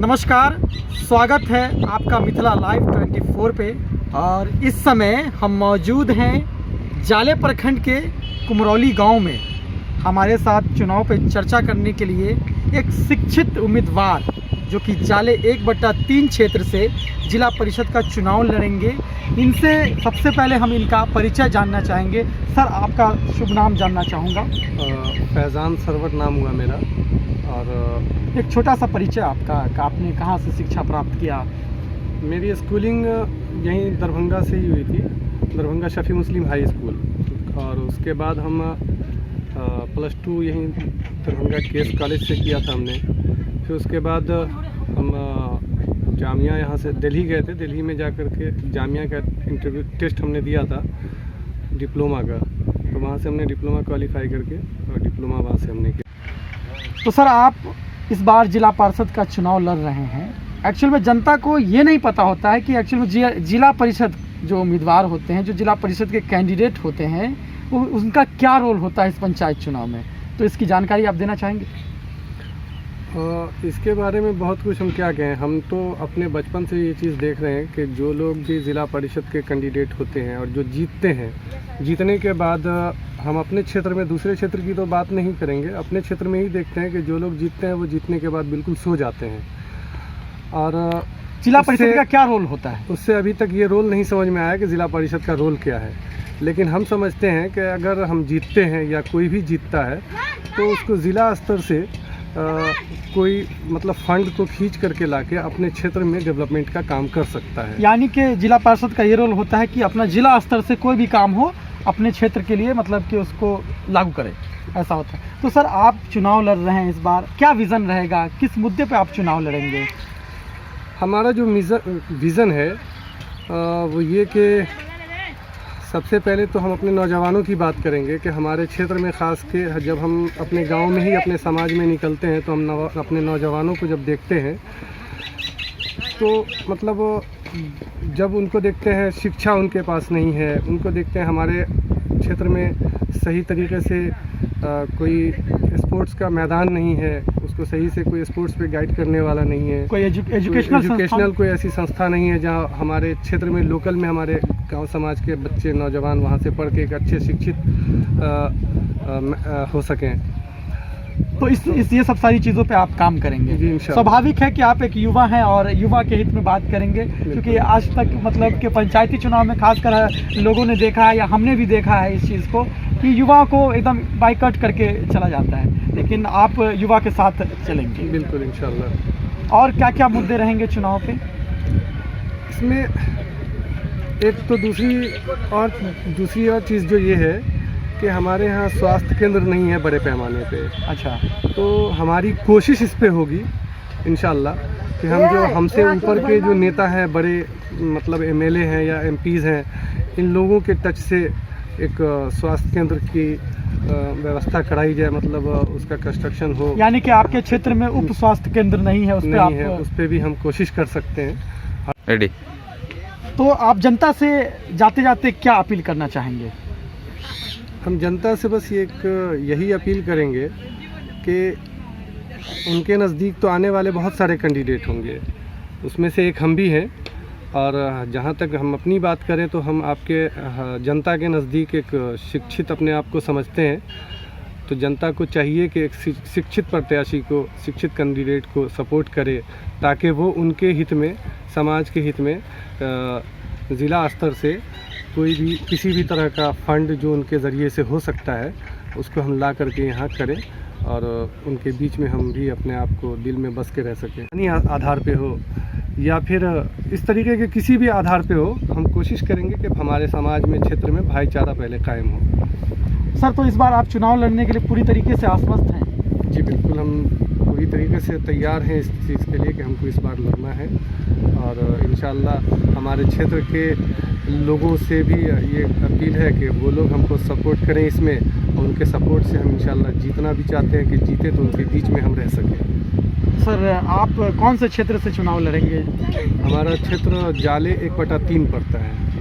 नमस्कार, स्वागत है आपका मिथिला लाइव 24 पे। और इस समय हम मौजूद हैं जाले प्रखंड के कुमरौली गांव में। हमारे साथ चुनाव पे चर्चा करने के लिए एक शिक्षित उम्मीदवार जो कि जाले 1/3 क्षेत्र से जिला परिषद का चुनाव लड़ेंगे। इनसे सबसे पहले हम इनका परिचय जानना चाहेंगे। सर, आपका शुभ नाम जानना चाहूँगा। फैज़ान सरवर नाम हुआ मेरा। और एक छोटा सा परिचय आपका, आपने कहाँ से शिक्षा प्राप्त किया? मेरी स्कूलिंग यहीं दरभंगा से ही हुई थी, दरभंगा शफी मुस्लिम हाई स्कूल। और उसके बाद हम +2 यहीं दरभंगा केस कॉलेज से किया था हमने। फिर उसके बाद हम जामिया यहाँ से दिल्ली गए थे। दिल्ली में जा कर के जामिया का इंटरव्यू टेस्ट हमने दिया था डिप्लोमा का, तो वहाँ से हमने डिप्लोमा क्वालिफाई करके और डिप्लोमा वहाँ से हमने किया। तो सर, आप इस बार जिला पार्षद का चुनाव लड़ रहे हैं। एक्चुअल में जनता को ये नहीं पता होता है कि एक्चुअल में जिला परिषद जो उम्मीदवार होते हैं, जो जिला परिषद के कैंडिडेट होते हैं, वो उनका क्या रोल होता है इस पंचायत चुनाव में। तो इसकी जानकारी आप देना चाहेंगे? इसके बारे में बहुत कुछ हम क्या कहें। हम तो अपने बचपन से ये चीज़ देख रहे हैं कि जो लोग भी ज़िला परिषद के कैंडिडेट होते हैं और जो जीतते हैं, जीतने के बाद हम अपने क्षेत्र में, दूसरे क्षेत्र की तो बात नहीं करेंगे, अपने क्षेत्र में ही देखते हैं कि जो लोग जीतते हैं वो जीतने के बाद बिल्कुल सो जाते हैं। और जिला परिषद का क्या रोल होता है? उससे अभी तक ये रोल नहीं समझ में आया कि ज़िला परिषद का रोल क्या है। लेकिन हम समझते हैं कि अगर हम जीतते हैं या कोई भी जीतता है तो उसको ज़िला स्तर से कोई मतलब फंड को खींच करके लाके अपने क्षेत्र में डेवलपमेंट का काम कर सकता है। यानी कि जिला पार्षद का ये रोल होता है कि अपना जिला स्तर से कोई भी काम हो अपने क्षेत्र के लिए, मतलब कि उसको लागू करे, ऐसा होता है। तो सर, आप चुनाव लड़ रहे हैं इस बार, क्या विज़न रहेगा, किस मुद्दे पे आप चुनाव लड़ेंगे? हमारा जो विज़न है वो ये कि सबसे पहले तो हम अपने नौजवानों की बात करेंगे कि हमारे क्षेत्र में ख़ास के जब हम अपने गांव में ही अपने समाज में निकलते हैं तो हम अपने नौजवानों को जब देखते हैं तो मतलब जब उनको देखते हैं शिक्षा उनके पास नहीं है, उनको देखते हैं हमारे क्षेत्र में सही तरीके से कोई स्पोर्ट्स का मैदान नहीं है, उसको सही से कोई स्पोर्ट्स पे गाइड करने वाला नहीं है, कोई एजुकेशनल कोई ऐसी संस्था नहीं है जहां हमारे क्षेत्र में लोकल में हमारे गांव समाज के बच्चे नौजवान वहां से पढ़ के एक अच्छे शिक्षित हो सकें। तो ये सब सारी चीज़ों पे आप काम करेंगे। जी, इंशाल्लाह। स्वाभाविक है कि आप एक युवा हैं और युवा के हित में बात करेंगे, क्योंकि आज तक मतलब कि पंचायती चुनाव में खासकर लोगों ने देखा है या हमने भी देखा है इस चीज़ को कि युवा को एकदम बाइकआउट करके चला जाता है, लेकिन आप युवा के साथ चलेंगे। बिल्कुल, इंशाल्लाह। और क्या क्या मुद्दे रहेंगे चुनाव पे? इसमें एक तो दूसरी और चीज़ जो ये है कि हमारे यहाँ स्वास्थ्य केंद्र नहीं है बड़े पैमाने पे। अच्छा। तो हमारी कोशिश इस पे होगी इंशाल्लाह कि हम जो हमसे ऊपर के जो नेता हैं, बड़े मतलब एमएलए हैं या एमपीज़ हैं, इन लोगों के टच से एक स्वास्थ्य केंद्र की व्यवस्था कराई जाए, मतलब उसका कंस्ट्रक्शन हो। यानी कि आपके क्षेत्र में उप स्वास्थ्य केंद्र नहीं है, उस पर भी हम कोशिश कर सकते हैं। रेडी। तो आप जनता से जाते जाते क्या अपील करना चाहेंगे? हम जनता से बस यही अपील करेंगे कि उनके नज़दीक तो आने वाले बहुत सारे कैंडिडेट होंगे, उसमें से एक हम भी हैं। और जहाँ तक हम अपनी बात करें तो हम आपके जनता के नज़दीक एक शिक्षित अपने आप को समझते हैं। तो जनता को चाहिए कि एक शिक्षित प्रत्याशी को, शिक्षित कैंडिडेट को सपोर्ट करे, ताकि वो उनके हित में, समाज के हित में ज़िला स्तर से कोई भी किसी भी तरह का फंड जो उनके ज़रिए से हो सकता है उसको हम ला करके यहाँ करें और उनके बीच में हम भी अपने आप को दिल में बस के रह सकें। यानी आधार पे हो या फिर इस तरीके के किसी भी आधार पे हो, हम कोशिश करेंगे कि हमारे समाज में, क्षेत्र में भाईचारा पहले कायम हो। सर, तो इस बार आप चुनाव लड़ने के लिए पूरी तरीके से आश्वस्त हैं? जी बिल्कुल, हम पूरी तरीके से तैयार हैं इस चीज़ के लिए कि हमको इस बार लड़ना है। और इंशाल्लाह हमारे क्षेत्र के लोगों से भी ये अपील है कि वो लोग हमको सपोर्ट करें इसमें, और उनके सपोर्ट से हम इंशाल्लाह जीतना भी चाहते हैं कि जीते तो उनके बीच में हम रह सकें। सर, आप कौन से क्षेत्र से चुनाव लड़ेंगे? हमारा क्षेत्र जाले 1/3 पड़ता है।